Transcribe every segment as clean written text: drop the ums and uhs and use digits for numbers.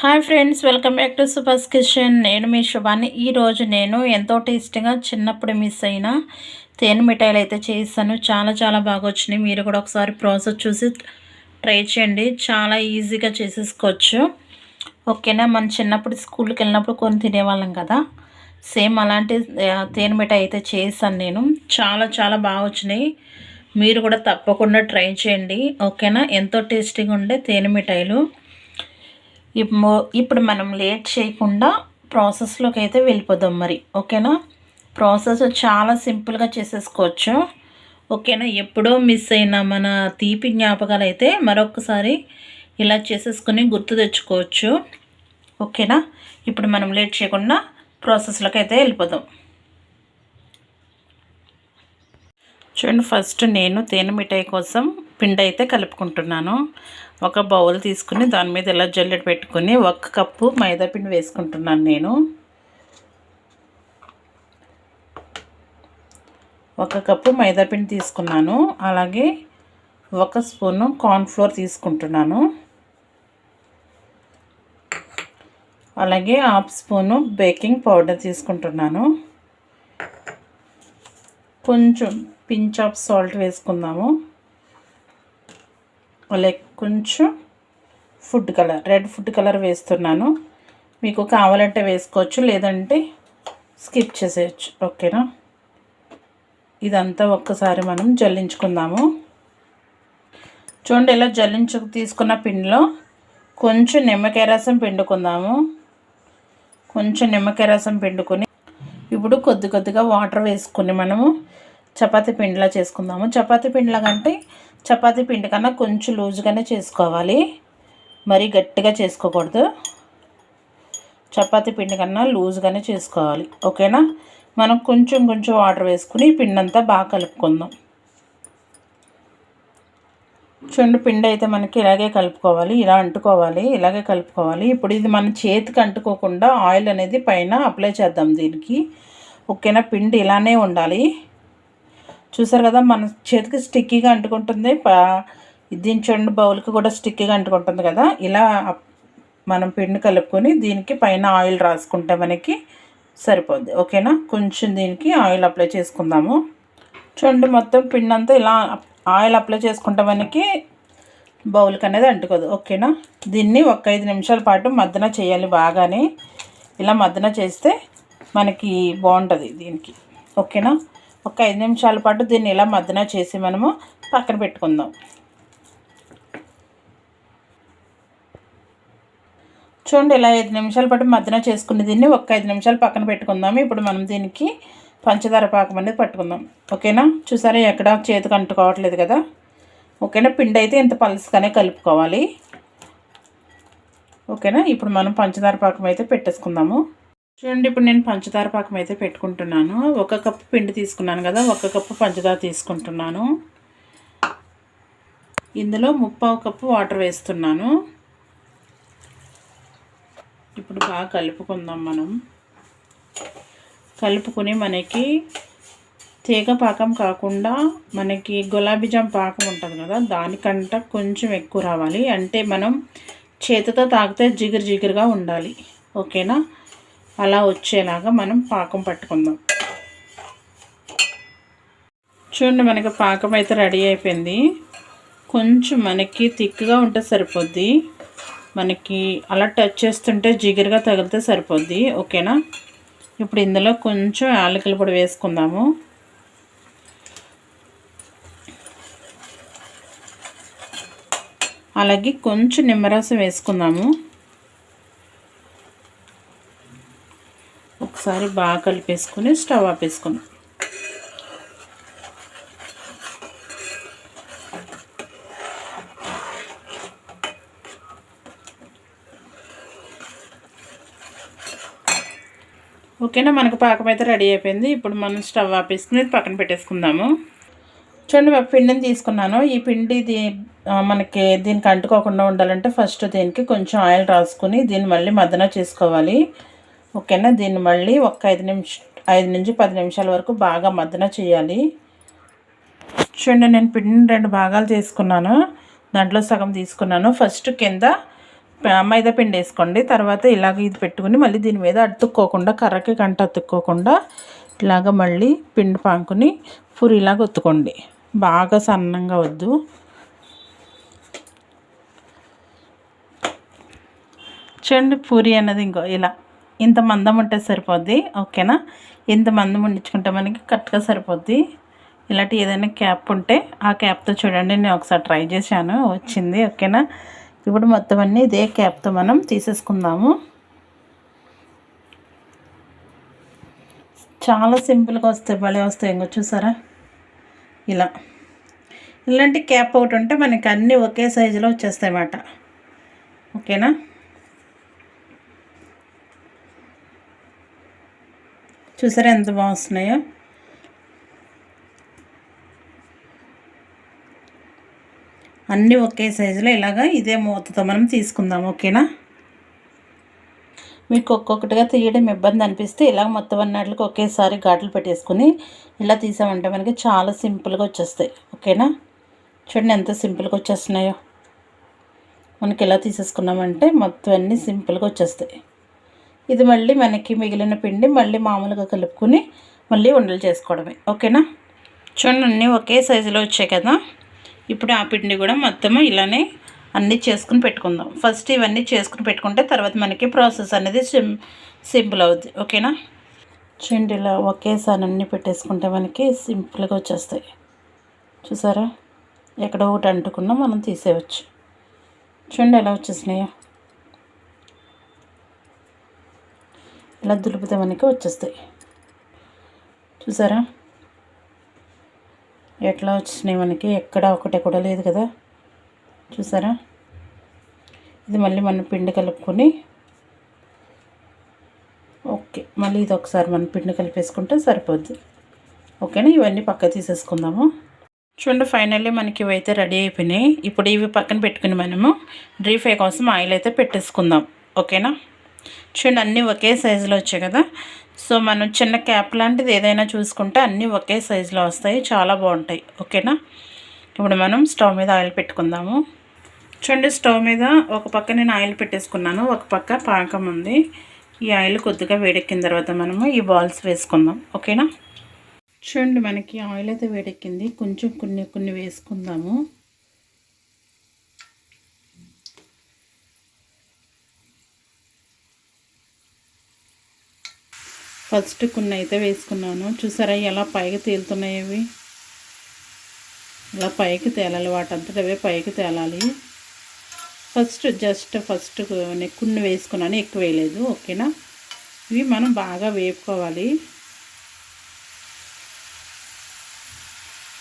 Hi friends, welcome back to Subhash kitchen. నేను మీ శుభాన్ని. ఈరోజు నేను ఎంతో టేస్టీగా చిన్నప్పుడు మిస్ అయిన తేనె మిఠాయిలు అయితే చేస్తాను. చాలా చాలా బాగా వచ్చినాయి. మీరు కూడా ఒకసారి ప్రాసెస్ చూసి ట్రై చేయండి. చాలా ఈజీగా చేసేసుకోవచ్చు. ఓకేనా. మన చిన్నప్పుడు స్కూల్కి వెళ్ళినప్పుడు కొన్ని తినేవాళ్ళం కదా, సేమ్ అలాంటి తేనె మిఠాయి అయితే చేస్తాను నేను. చాలా చాలా బాగా వచ్చినాయి. మీరు కూడా తప్పకుండా ట్రై చేయండి. ఓకేనా. ఎంతో టేస్టీగా ఉండే తేనె మిఠాయిలు. ఇప్పుడు మనం లేట్ చేయకుండా ప్రాసెస్లోకి అయితే వెళ్ళిపోదాం మరి. ఓకేనా. ప్రాసెస్ చాలా సింపుల్గా చేసేసుకోవచ్చు. ఓకేనా. ఎప్పుడో మిస్ అయిన మన తీపి జ్ఞాపకాలు అయితే మరొకసారి ఇలా చేసేసుకుని గుర్తు తెచ్చుకోవచ్చు. ఓకేనా. ఇప్పుడు మనం లేట్ చేయకుండా ప్రాసెస్లోకి అయితే వెళ్ళిపోదాం. చూడండి, ఫస్ట్ నేను తేనె మిఠాయి కోసం పిండి అయితే కలుపుకుంటున్నాను. ఒక బౌల్ తీసుకుని దాని మీద ఇలా జల్లెడ పెట్టుకుని 1 కప్పు మైదా పిండి వేసుకుంటున్నాను నేను. 1 కప్పు మైదా పిండి తీసుకున్నాను. అలాగే 1 స్పూను కార్న్ఫ్లోర్ తీసుకుంటున్నాను. అలాగే 1/2 స్పూను బేకింగ్ పౌడర్ తీసుకుంటున్నాను. కొంచెం పించ్ ఆఫ్ సాల్ట్ వేసుకుందాము. అలాగే కొంచెం food colour, red food colour వేస్తున్నాను. మీకు కావాలంటే వేసుకోవచ్చు, లేదంటే స్కిప్ చేసేయచ్చు. ఓకేనా. ఇదంతా ఒక్కసారి మనం జల్లించుకుందాము. చూడండి, ఇలా తీసుకున్న పిండిలో కొంచెం నిమ్మకాయ రసం పిండుకుందాము. కొంచెం నిమ్మకాయ రసం పిండుకొని ఇప్పుడు కొద్దిగా వాటర్ వేసుకుని మనము చపాతీ పిండిలా చేసుకుందాము. చపాతీ పిండిలా కంటే చపాతీ పిండి కన్నా కొంచెం లూజ్గానే చేసుకోవాలి, మరీ గట్టిగా చేసుకోకూడదు. చపాతీ పిండి కన్నా లూజ్గానే చేసుకోవాలి. ఓకేనా. మనం కొంచెం వాటర్ వేసుకుని పిండి అంతా బాగా కలుపుకుందాం. చూడండి, పిండి అయితే మనకి ఇలాగే కలుపుకోవాలి, ఇలా అంటుకోవాలి, ఇలాగే కలుపుకోవాలి. ఇప్పుడు ఇది మన చేతికి అంటుకోకుండా ఆయిల్ అనేది పైన అప్లై చేద్దాం దీనికి. ఓకేనా. పిండి ఇలానే ఉండాలి. చూసారు కదా, మన చేతికి స్టిక్కీగా అంటుకుంటుంది. దీని చూడండి, బౌల్కి కూడా స్టిక్కీగా అంటుకుంటుంది కదా. ఇలా మనం పిండి కలుపుకొని దీనికి పైన ఆయిల్ రాసుకుంటే మనకి సరిపోద్ది. ఓకేనా. కొంచెం దీనికి ఆయిల్ అప్లై చేసుకుందాము. చూడండి, మొత్తం పిండి అంతా ఇలా ఆయిల్ అప్లై చేసుకుంటే మనకి బౌల్కి అనేది అంటుకోదు. ఓకేనా. దీన్ని ఒక 5 నిమిషాల పాటు మద్దన చేయాలి బాగానే. ఇలా మద్దన చేస్తే మనకి బాగుంటుంది దీనికి. ఓకేనా. ఒక 5 నిమిషాల పాటు దీన్ని ఇలా మద్దన చేసి మనము పక్కన పెట్టుకుందాం. చూడండి, ఇలా 5 నిమిషాల పాటు మద్దన చేసుకుని దీన్ని ఒక 5 నిమిషాలు పక్కన పెట్టుకుందాము. ఇప్పుడు మనం దీనికి పంచదార పాకం అనేది పట్టుకుందాం. ఓకేనా. చూసారా, ఎక్కడ చేతికి అంటుకోవట్లేదు కదా. ఓకేనా. పిండి అయితే ఇంత పలుసుగానే కలుపుకోవాలి. ఓకేనా. ఇప్పుడు మనం పంచదార పాకం అయితే పెట్టేసుకుందాము. చూడండి, ఇప్పుడు నేను పంచదార పాకం అయితే పెట్టుకుంటున్నాను. 1 కప్పు పిండి తీసుకున్నాను కదా, 1 కప్పు పంచదార తీసుకుంటున్నాను. ఇందులో 3/4 కప్పు వాటర్ వేస్తున్నాను. ఇప్పుడు బాగా కలుపుకుందాం మనం. కలుపుకొని మనకి తీగ పాకం కాకుండా మనకి గులాబీ జామ్ పాకం ఉంటుంది కదా, దానికంట కొంచెం ఎక్కువ రావాలి. అంటే మనం చేతితో తాగితే జిగురుగా ఉండాలి. ఓకేనా. అలా వచ్చేలాగా మనం పాకం పట్టుకుందాం. చూడండి, మనకి పాకం అయితే రెడీ అయిపోయింది. కొంచెం మనకి థిక్గా ఉంటే సరిపోద్ది. మనకి అలా టచ్ చేస్తుంటే జిగురుగా తగిలితే సరిపోద్ది. ఓకేనా. ఇప్పుడు ఇందులో కొంచెం యాలకుల పొడి వేసుకుందాము. అలాగే కొంచెం నిమ్మరసం వేసుకుందాము. ఒకసారి బాగా కలిపేసుకుని స్టవ్ ఆపేసుకుందాం. ఓకేనా. మనకు పాకం అయితే రెడీ అయిపోయింది. ఇప్పుడు మనం స్టవ్ ఆపేసుకుని పక్కన పెట్టేసుకుందాము. చూడండి, పిండిని తీసుకున్నాను. ఈ పిండి మనకి దీనికి అంటుకోకుండా ఉండాలంటే ఫస్ట్ దీనికి కొంచెం ఆయిల్ రాసుకుని దీన్ని మళ్ళీ మద్దన చేసుకోవాలి. ఓకేనా. దీన్ని మళ్ళీ ఒక 5 నుంచి 10 నిమిషాల వరకు బాగా మద్దన చేయాలి. చూడండి, నేను పిండిని 2 భాగాలు తీసుకున్నాను. దాంట్లో సగం తీసుకున్నాను. ఫస్ట్ కింద మైదా పిండి వేసుకోండి. తర్వాత ఇలాగ ఇది పెట్టుకుని మళ్ళీ దీని మీద అతుక్కోకుండా, కర్రకి కంట అతుక్కోకుండా ఇలాగ మళ్ళీ పిండి పాముకుని పూరిలాగా ఒత్తుకోండి. బాగా సన్నంగా వద్దు. చూడండి, పూరి అన్నది ఇంకో ఇలా ఇంత మందం ఉంటే సరిపోద్ది. ఓకేనా? ఇంత మందం ఉండించుకుంటే మనకి కరెక్ట్గా సరిపోద్ది. ఇలాంటి ఏదైనా క్యాప్ ఉంటే ఆ క్యాప్తో చూడండి, నేను ఒకసారి ట్రై చేశాను, వచ్చింది. ఓకేనా? ఇప్పుడు మొత్తం అన్నీ ఇదే క్యాప్తో మనం తీసేసుకుందాము. చాలా సింపుల్గా వస్తాయి, భలే వస్తాయి. ఇంకో చూసారా, ఇలా ఇలాంటి క్యాప్ ఒకటి ఉంటే మనకి అన్నీ ఒకే సైజులో వచ్చేస్తాయి అన్నమాట. ఓకేనా? చూసారా ఎంత బాగా వస్తున్నాయో. అన్నీ ఒకే సైజులో ఇలాగా ఇదే మూతతో మనం తీసుకుందాం. ఓకేనా? మీకు ఒక్కొక్కటిగా తీయడం ఇబ్బంది అనిపిస్తే ఇలా మొత్తం అన్నట్లకి ఒకేసారి ఘాట్లు పెట్టేసుకుని ఇలా తీసామంటే మనకి చాలా సింపుల్గా వచ్చేస్తాయి. ఓకేనా? చూడండి ఎంత సింపుల్గా వచ్చేస్తున్నాయో. మనకి ఇలా తీసేసుకున్నామంటే మొత్తం అన్నీ సింపుల్గా వచ్చేస్తాయి. ఇది మళ్ళీ మనకి మిగిలిన పిండి మళ్ళీ మామూలుగా కలుపుకొని మళ్ళీ ఉండలు చేసుకోవడమే. ఓకేనా? చూడండి అన్నీ ఒకే సైజులో వచ్చాయి కదా. ఇప్పుడు ఆ పిండి కూడా మొత్తము ఇలానే అన్నీ చేసుకుని పెట్టుకుందాం. ఫస్ట్ ఇవన్నీ చేసుకుని పెట్టుకుంటే తర్వాత మనకి ప్రాసెస్ అనేది సింపుల్ అవుద్ది. ఓకేనా? చూడండి ఇలా ఒకేసారి అన్నీ పెట్టేసుకుంటే మనకి సింపుల్గా వచ్చేస్తాయి. చూసారా, ఎక్కడో ఒకటి అంటుకున్నా మనం తీసేయచ్చు. చూడండి ఎలా వచ్చేసినాయో. ఇలా దులిపితే మనకి వచ్చేస్తాయి. చూసారా ఎట్లా వచ్చినాయి మనకి, ఎక్కడ ఒకటే కూడా లేదు కదా. చూసారా, ఇది మళ్ళీ మనం పిండి కలుపుకొని ఓకే, మళ్ళీ ఇది ఒకసారి మనం పిండి కలిపేసుకుంటే సరిపోద్ది. ఓకేనా? ఇవన్నీ పక్క తీసేసుకుందాము. చూడండి ఫైనల్లీ మనకి ఇవైతే రెడీ అయిపోయినాయి. ఇప్పుడు ఇవి పక్కన పెట్టుకుని మనము డీప్ ఫ్రై కోసం ఆయిల్ అయితే పెట్టేసుకుందాం. ఓకేనా? చూడండి అన్నీ ఒకే సైజులో వచ్చాయి కదా. సో మనం చిన్న క్యాప్ లాంటిది ఏదైనా చూసుకుంటే అన్నీ ఒకే సైజులో వస్తాయి, చాలా బాగుంటాయి. ఓకేనా? ఇప్పుడు మనం స్టవ్ మీద ఆయిల్ పెట్టుకుందాము. చూడండి స్టవ్ మీద ఒక పక్క నేను ఆయిల్ పెట్టేసుకున్నాను, ఒక పక్క పాకం ఉంది. ఈ ఆయిల్ కొద్దిగా వేడెక్కిన తర్వాత మనము ఈ బాల్స్ వేసుకుందాం. ఓకేనా? చూడండి మనకి ఆయిల్ అయితే వేడెక్కింది, కొంచెం కొన్ని వేసుకుందాము. ఫస్ట్ కొన్ని అయితే వేసుకున్నాను. చూసారా ఎలా పైకి తేలుతున్నాయి అవి. ఇలా పైకి తేలాలి, వాటంతట అవే పైకి తేలాలి. ఫస్ట్ కొన్ని వేసుకున్నాను, ఎక్కువ వేయలేదు. ఓకేనా? ఇవి మనం బాగా వేపుకోవాలి,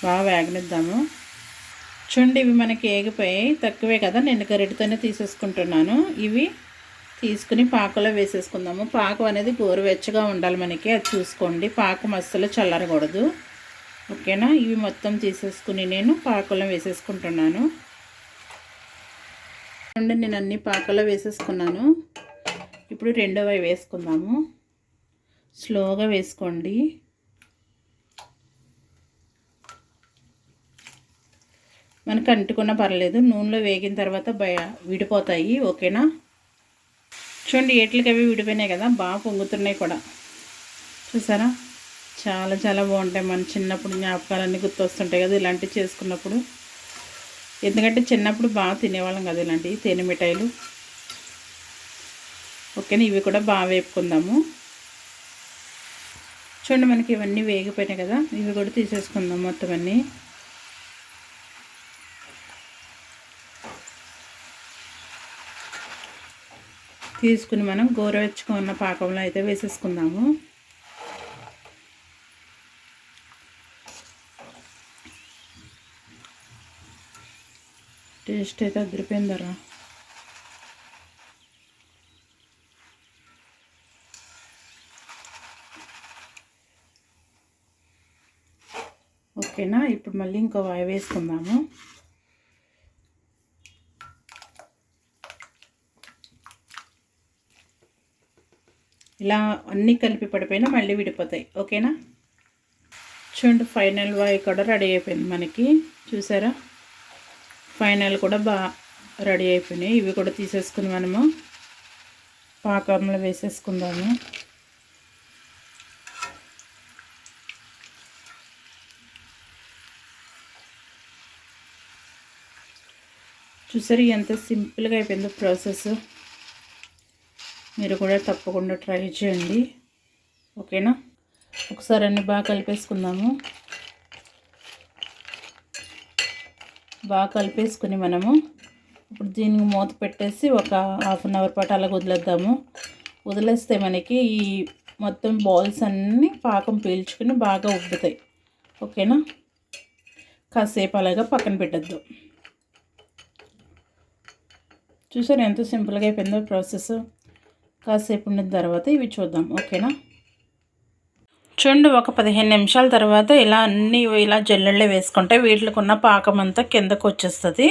బాగా వేగనిద్దాము. చూడండి ఇవి మనకి ఏగిపోయాయి, తక్కువే కదా, నేను గరిటెతోనే తీసేసుకుంటున్నాను. ఇవి తీసుకుని పాకలో వేసేసుకుందాము. పాకం అనేది గోరువెచ్చగా ఉండాలి మనకి, అది చూసుకోండి. పాకం అస్సలు చల్లరకూడదు. ఓకేనా? ఇవి మొత్తం తీసేసుకుని నేను పాకలో వేసేసుకుంటున్నాను. నేను అన్ని పాకలో వేసేసుకున్నాను. ఇప్పుడు రెండవ వేసుకుందాము. స్లోగా వేసుకోండి. మనకు అంటుకున్నా పర్లేదు, నూనెలో వేగిన తర్వాత విడిపోతాయి. ఓకేనా? చూడండి ఏట్లకి అవి విడిపోయినాయి కదా, బాగా పొంగుతున్నాయి కూడా. చూసారా చాలా చాలా బాగుంటాయి. మన చిన్నప్పుడు జ్ఞాపకాలన్నీ గుర్తొస్తుంటాయి కదా ఇలాంటివి చేసుకున్నప్పుడు. ఎందుకంటే చిన్నప్పుడు బాగా తినేవాళ్ళం కదా ఇలాంటివి, తేనె మిఠాయిలు. ఓకేనా? ఇవి కూడా బాగా వేపుకుందాము. చూడండి మనకి ఇవన్నీ వేగిపోయినాయి కదా, ఇవి కూడా తీసేసుకుందాం మొత్తం అన్నీ. తీసుకుని మనం గోరువెచ్చగా ఉన్న పాకంలో అయితే వేసేసుకుందాము. టేస్ట్ అయితే అదిరిపోయిందరా. ఓకేనా? ఇప్పుడు మళ్ళీ ఇంకో వాయి వేసుకుందాము. ఇలా అన్నీ కలిపి పడిపోయినా మళ్ళీ విడిపోతాయి. ఓకేనా? చూడండి ఫైనల్ వాయి కూడా రెడీ అయిపోయింది మనకి. చూసారా ఫైనల్ కూడా రెడీ అయిపోయినాయి. ఇవి కూడా తీసేసుకుని మనము పాకంలో వేసేసుకుందాము. చూసారు ఎంత సింపుల్గా అయిపోయిందో ప్రాసెస్. మీరు కూడా తప్పకుండా ట్రై చేయండి. ఓకేనా? ఒకసారి అన్నీ బాగా కలిపేసుకుందాము. బాగా కలిపేసుకుని మనము ఇప్పుడు దీనికి మూత పెట్టేసి ఒక హాఫ్ అన్ అవర్ పాటు అలాగ వదిలేద్దాము. వదిలేస్తే మనకి ఈ మొత్తం బాల్స్ అన్నీ పాకం పీల్చుకుని బాగా ఉబ్బుతాయి. ఓకేనా? కాసేపు అలాగా పక్కన పెట్టేద్దాం. చూసారు ఎంత సింపుల్గా అయిపోయిందో ప్రాసెస్. కాసేపు ఉండిన తర్వాత ఇవి చూద్దాం. ఓకేనా? చూడండి, ఒక 15 నిమిషాల తర్వాత ఇలా అన్నీ ఇలా జల్లెళ్ళలో వేసుకుంటే వీటికి ఉన్న పాకం అంతా కిందకు వచ్చేస్తుంది.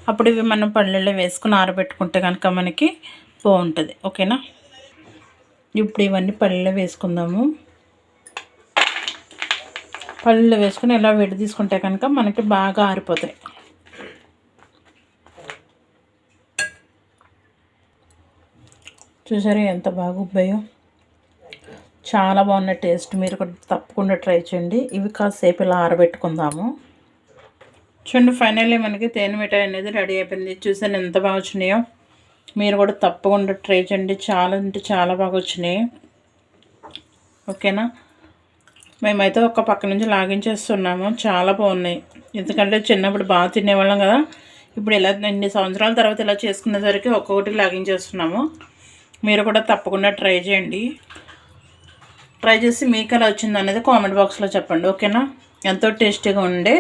అప్పుడు ఇవి మనం పళ్ళల్లో వేసుకుని ఆరబెట్టుకుంటే కనుక మనకి బాగుంటుంది. ఓకేనా? ఇప్పుడు ఇవన్నీ పళ్ళల్లో వేసుకుందాము. పళ్ళల్లో వేసుకుని ఇలా విడి తీసుకుంటే కనుక మనకి బాగా ఆరిపోతాయి. చూసారా ఎంత బాగా ఉబ్బాయో? చాలా బాగున్న టేస్ట్. మీరు కూడా తప్పకుండా ట్రై చేయండి. ఇవి కాసేపు ఇలా ఆరబెట్టుకుందాము. చూడండి, ఫైనల్లీ మనకి తేనె మిఠాయి అనేది రెడీ అయిపోయింది. చూసాను ఎంత బాగా వచ్చినాయో. మీరు కూడా తప్పకుండా ట్రై చేయండి. చాలా అంటే చాలా బాగా వచ్చినాయి. ఓకేనా? మేమైతే ఒక పక్క నుంచి లాగించేస్తున్నాము. చాలా బాగున్నాయి. ఎందుకంటే చిన్నప్పుడు బాగా తినేవాళ్ళం కదా. ఇప్పుడు ఇలా ఇన్ని సంవత్సరాల తర్వాత ఇలా చేసుకునేసరికి ఒక్కొక్కటి లాగించేస్తున్నాము. మీరు కూడా తప్పకుండా ట్రై చేయండి. ట్రై చేసి మీకు ఎలా వచ్చింది అనేది కామెంట్ బాక్స్లో చెప్పండి. ఓకేనా? ఎంతో టేస్టీగా ఉండే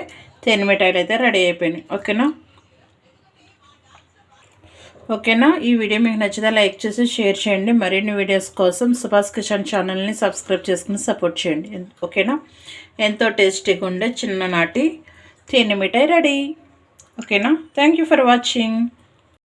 తేనె మిఠాయిలు అయితే రెడీ అయిపోయినాయి. ఓకేనా? ఈ వీడియో మీకు నచ్చితే లైక్ చేసి షేర్ చేయండి. మరిన్ని వీడియోస్ కోసం సుభాష్ కిచెన్ ఛానల్ని సబ్స్క్రైబ్ చేసుకుని సపోర్ట్ చేయండి. ఓకేనా? ఎంతో టేస్టీగా ఉండే చిన్ననాటి తేనె మిఠాయి రెడీ. ఓకేనా? Thank you for watching.